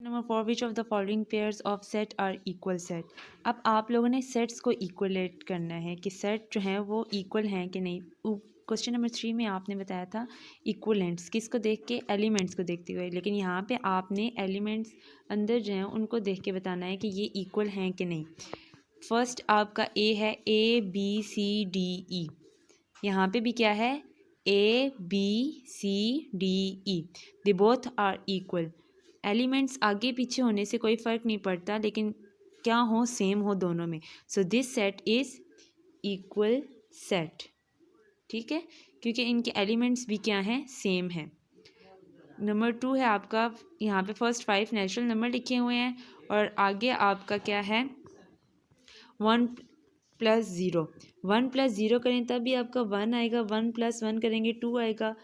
Number 4 which of the following pairs of set are equal set. अब आप लोगों ने सेट्स को इक्वलेट करना है कि सेट जो है वो इक्वल हैं कि नहीं। क्वेश्चन नंबर 3 में आपने बताया था इक्वलेंट्स किसको देख के, एलिमेंट्स को देखते हुए, लेकिन यहाँ पे आपने एलिमेंट्स अंदर जो हैं उनको देख के बताना है कि ये इक्वल हैं कि नहीं। फर्स्ट आपका ए है, ए बी सी डी ई। यहाँ पे भी क्या है, A B C D E, they both are equal. Elements आगे पीछे होने से कोई फ़र्क नहीं पड़ता, लेकिन क्या हो, सेम हो दोनों में। So this set is equal set. ठीक है, क्योंकि इनके एलिमेंट्स भी क्या हैं, सेम है। नंबर 2 है आपका, यहाँ पे फर्स्ट 5 नेचुरल नंबर लिखे हुए हैं और आगे आपका क्या है, 1+0। 1+0 करें तब भी आपका 1 आएगा, 1+1 करेंगे 2 आएगा,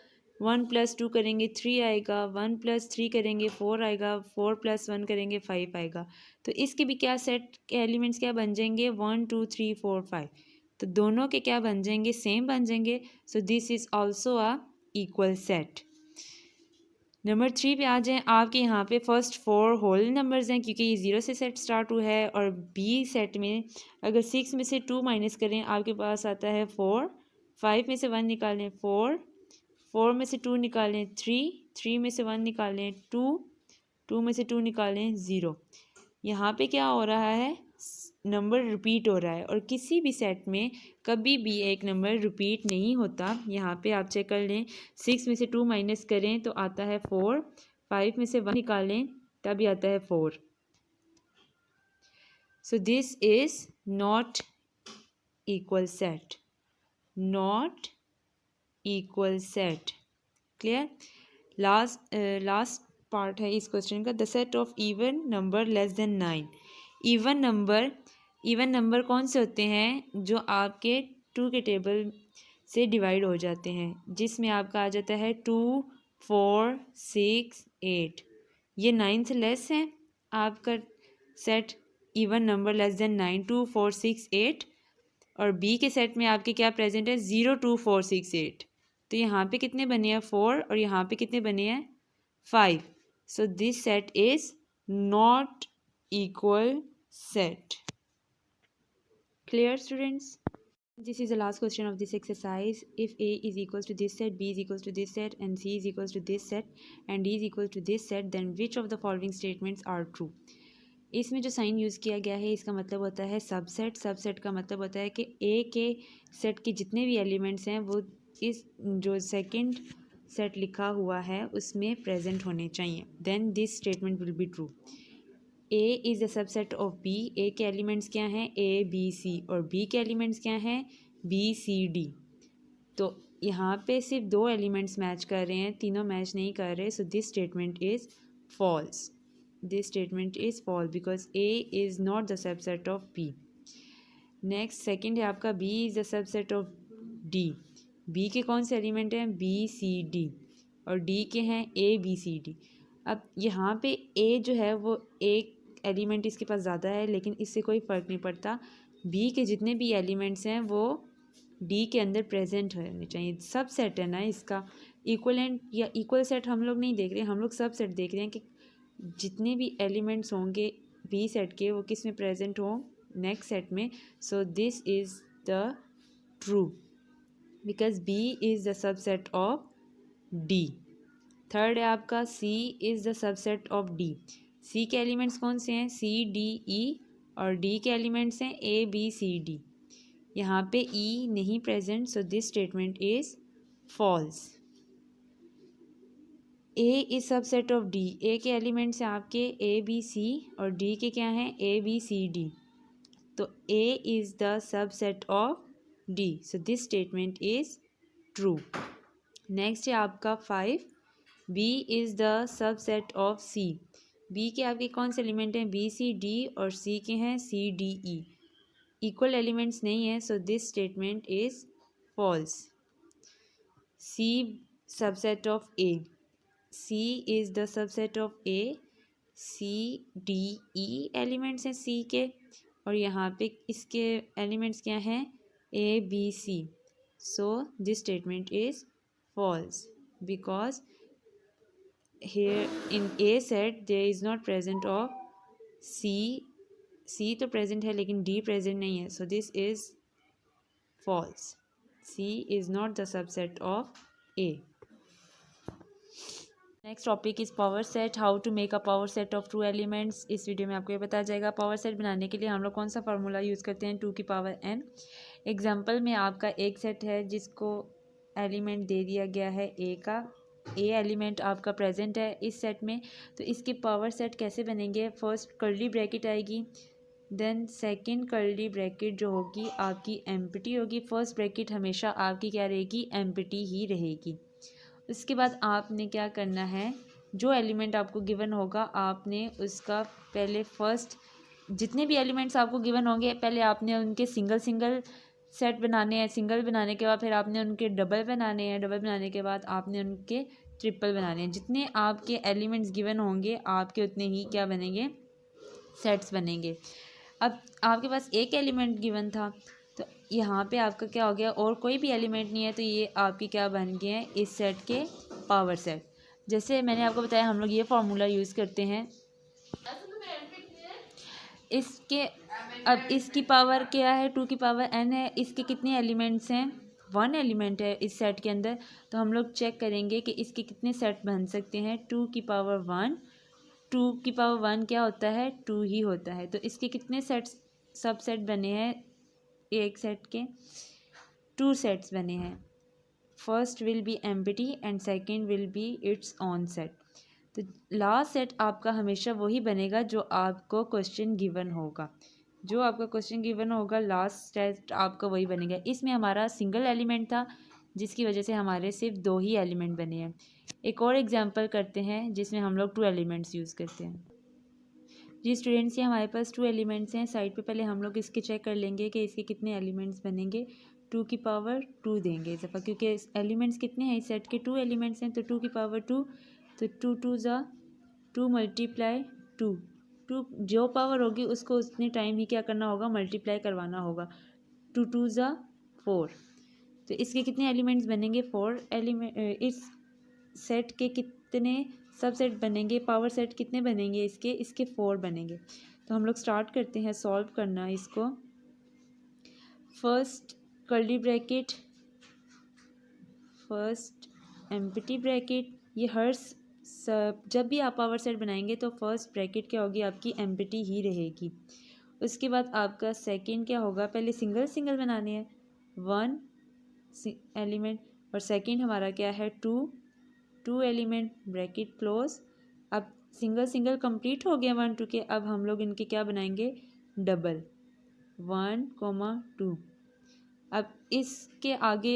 1+2 करेंगे 3 आएगा, 1+3 करेंगे 4 आएगा, 4+1 करेंगे 5 आएगा। तो इसके भी क्या सेट के एलिमेंट्स क्या बन जाएंगे, 1 2 3 4 5। तो दोनों के क्या बन जाएंगे, सेम बन जाएंगे। सो this is also a equal set. Number 3 पे आ जाएँ। आपके यहाँ पे फर्स्ट 4 होल नंबर्स हैं, क्योंकि ये 0 से सेट स्टार्ट हुआ है। और बी सेट में अगर 6 में से 2 माइनस करें आपके पास आता है 4, 5 में से 1 निकालें 4, 4 में से 2 निकालें 3, 3 में से 1 निकालें 2, 2 में से 2 निकालें 0। यहाँ पे क्या हो रहा है, नंबर रिपीट हो रहा है, और किसी भी सेट में कभी भी एक नंबर रिपीट नहीं होता। यहाँ पे आप चेक कर लें, 6 में से 2 माइनस करें तो आता है 4, 5 में से 1 निकालें तभी आता है 4। So this is not equal set, not equal set. Clear. Last part है इस क्वेश्चन का, the set of even number less than 9। Even number कौन से होते हैं, जो आपके 2 के टेबल से डिवाइड हो जाते हैं, जिसमें आपका आ जाता है 2 4 6 8। ये 9 से लेस है आपका set even number less than 9, 2 4 6 8। और बी के सेट में आपके क्या प्रेजेंट है, 0 2 4 6 8। तो यहाँ पे कितने बने हैं 4, और यहाँ पे कितने बने हैं 5। So this set is not equal set. Clear, students? This is the last question of this exercise. If A is equals to this set, B is equals to this set, and C is equals to this set, and D is equals to this set, then which of the following statements are true? इसमें जो sign use किया गया है इसका मतलब होता है subset. Subset का मतलब होता है कि ए के सेट के जितने भी एलिमेंट्स हैं वो इस जो सेकंड सेट लिखा हुआ है उसमें प्रेजेंट होने चाहिए, then this statement will be true. A is the subset of B. A के एलिमेंट्स क्या हैं, ए बी सी, और बी के एलिमेंट्स क्या हैं, बी सी डी। तो यहाँ पे सिर्फ 2 एलिमेंट्स मैच कर रहे हैं, तीनों मैच नहीं कर रहे। So this statement is false. This statement is false because A is not the subset of B. Next second है आपका, B is the subset of D. B के कौन से एलिमेंट हैं, बी सी डी, और डी के हैं ए बी सी डी। अब यहाँ पे ए जो है वो एक एलिमेंट इसके पास ज़्यादा है, लेकिन इससे कोई फ़र्क नहीं पड़ता। बी के जितने भी एलिमेंट्स हैं वो डी के अंदर प्रेजेंट होने चाहिए। सब सेट है ना इसका, इक्वलेंट या इक्वल सेट हम लोग नहीं देख रहे हैं, हम लोग सब सेट देख रहे हैं कि जितने भी एलिमेंट्स होंगे बी सेट के वो किस में प्रेजेंट हो, नेक्स्ट सेट में। So this is the true because B is the subset of D. Third है आपका, C is the subset of D. C के एलिमेंट्स कौन से हैं, सी डी ई, और डी के एलिमेंट्स हैं ए बी सी डी। यहाँ पे ई नहीं present, so this statement is false. A is subset of D. A के एलिमेंट्स हैं आपके ए बी सी, और डी के क्या हैं, ए बी सी डी। तो A is the subset of D, so this statement is true. Next है आपका 5, B is the subset of C. B के आपके कौन से एलिमेंट हैं, बी सी डी, और सी के हैं C D E. Equal elements नहीं है, so this statement is false. C subset of A. C is the subset of A. C D E elements हैं सी के, और यहाँ पे इसके एलिमेंट्स क्या हैं, A B C. So this statement is false because here in A set there is not present of C तो present है लेकिन D present नहीं है, so this is false. C is not the subset of A. Next topic is power set, how to make a power set of two elements. इस video में आपको ये बताया जाएगा पावर सेट बनाने के लिए हम लोग कौन सा फार्मूला यूज़ करते हैं, 2 की पावर n। एग्जांपल में आपका एक सेट है जिसको एलिमेंट दे दिया गया है ए का, ए एलिमेंट आपका प्रेजेंट है इस सेट में, तो इसके पावर सेट कैसे बनेंगे, फर्स्ट कर्ली ब्रैकेट आएगी, देन सेकंड कर्ली ब्रैकेट जो होगी आपकी एम्प्टी होगी, फर्स्ट ब्रैकेट हमेशा आपकी क्या रहेगी, एम्प्टी ही रहेगी। उसके बाद आपने क्या करना है, जो एलिमेंट आपको गिवन होगा आपने उसका पहले फर्स्ट जितने भी एलिमेंट्स आपको गिवन होंगे पहले आपने उनके सिंगल सेट बनाने हैं, सिंगल बनाने के बाद फिर आपने उनके डबल बनाने हैं, डबल बनाने के बाद आपने उनके ट्रिपल बनाने हैं। जितने आपके एलिमेंट्स गिवन होंगे आपके उतने ही क्या बनेंगे, सेट्स बनेंगे। अब आपके पास एक एलिमेंट गिवन था तो यहाँ पे आपका क्या हो गया, और कोई भी एलिमेंट नहीं है, तो ये आपकी क्या बन गए हैं, इस सेट के पावर सेट। जैसे मैंने आपको बताया हम लोग ये फार्मूला यूज़ करते हैं इसके। अब इसकी पावर क्या है, 2 की पावर n है, इसके कितने एलिमेंट्स हैं, 1 एलिमेंट है इस सेट के अंदर, तो हम लोग चेक करेंगे कि इसके कितने सेट बन सकते हैं। 2 की पावर 1, 2 की पावर 1 क्या होता है, 2 ही होता है, तो इसके कितने सेट्स सब सेट बने हैं, एक सेट के 2 सेट्स बने हैं। First will be empty and second will be it's on set. तो लास्ट सेट आपका हमेशा वही बनेगा जो आपको क्वेश्चन गिवन होगा, जो आपका क्वेश्चन गिवन होगा लास्ट सेट आपका वही बनेगा। इसमें हमारा सिंगल एलिमेंट था जिसकी वजह से हमारे सिर्फ 2 ही एलिमेंट बने हैं। एक और एग्जांपल करते हैं जिसमें हम लोग 2 एलिमेंट्स यूज़ करते हैं। जी स्टूडेंट्स, ये हमारे पास 2 एलिमेंट्स हैं साइड पे, पहले हम लोग इसके चेक कर लेंगे कि इसके कितने एलिमेंट्स बनेंगे। 2 की पावर 2 देंगे इस दफ़ा, क्योंकि एलिमेंट्स कितने हैं इस सेट के, 2 एलिमेंट्स हैं, तो 2 की पावर 2, तो 2 2 ज़ा 2 मल्टीप्लाई 2, जो पावर होगी उसको उतने टाइम ही क्या करना होगा, मल्टीप्लाई करवाना होगा। 2 2 ज़ा 4, तो इसके कितने एलिमेंट्स बनेंगे, 4 एलिमेंट। इस सेट के कितने सब सेट बनेंगे, पावर सेट कितने बनेंगे इसके 4 बनेंगे। तो हम लोग स्टार्ट करते हैं सॉल्व करना इसको। First curly bracket, first empty bracket, ये हर जब भी आप पावर सेट बनाएंगे तो फर्स्ट ब्रैकेट क्या होगी आपकी, एम्प्टी ही रहेगी। उसके बाद आपका सेकंड क्या होगा, पहले सिंगल बनाने हैं, 1 एलिमेंट, और सेकंड हमारा क्या है 2 एलिमेंट, ब्रैकेट क्लोज। अब सिंगल कंप्लीट हो गया 1 2 के, अब हम लोग इनके क्या बनाएंगे, डबल, 1 2। अब इसके आगे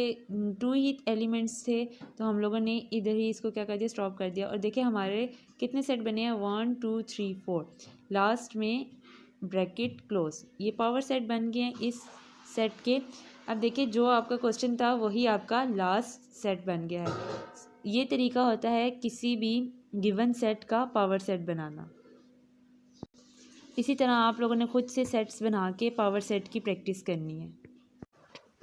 2 ही एलिमेंट्स थे तो हम लोगों ने इधर ही इसको क्या कर दिया, स्टॉप कर दिया, और देखिए हमारे कितने सेट बने हैं, 1 2 3 4, लास्ट में ब्रैकेट क्लोज, ये पावर सेट बन गए हैं इस सेट के। अब देखिए जो आपका क्वेश्चन था वही आपका लास्ट सेट बन गया है। ये तरीका होता है किसी भी गिवन सेट का पावर सेट बनाना। इसी तरह आप लोगों ने खुद से सेट्स बना के पावर सेट की प्रैक्टिस करनी है।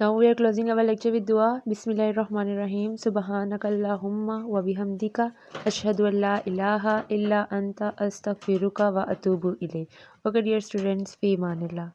Now we are closing our lecture with dua. Bismillahirrahmanirrahim. Subhanakallahumma wa bihamdika ashhadu an la ilaha illa anta astaghfiruka wa atubu ilayk. Okay dear students, fi amanillah.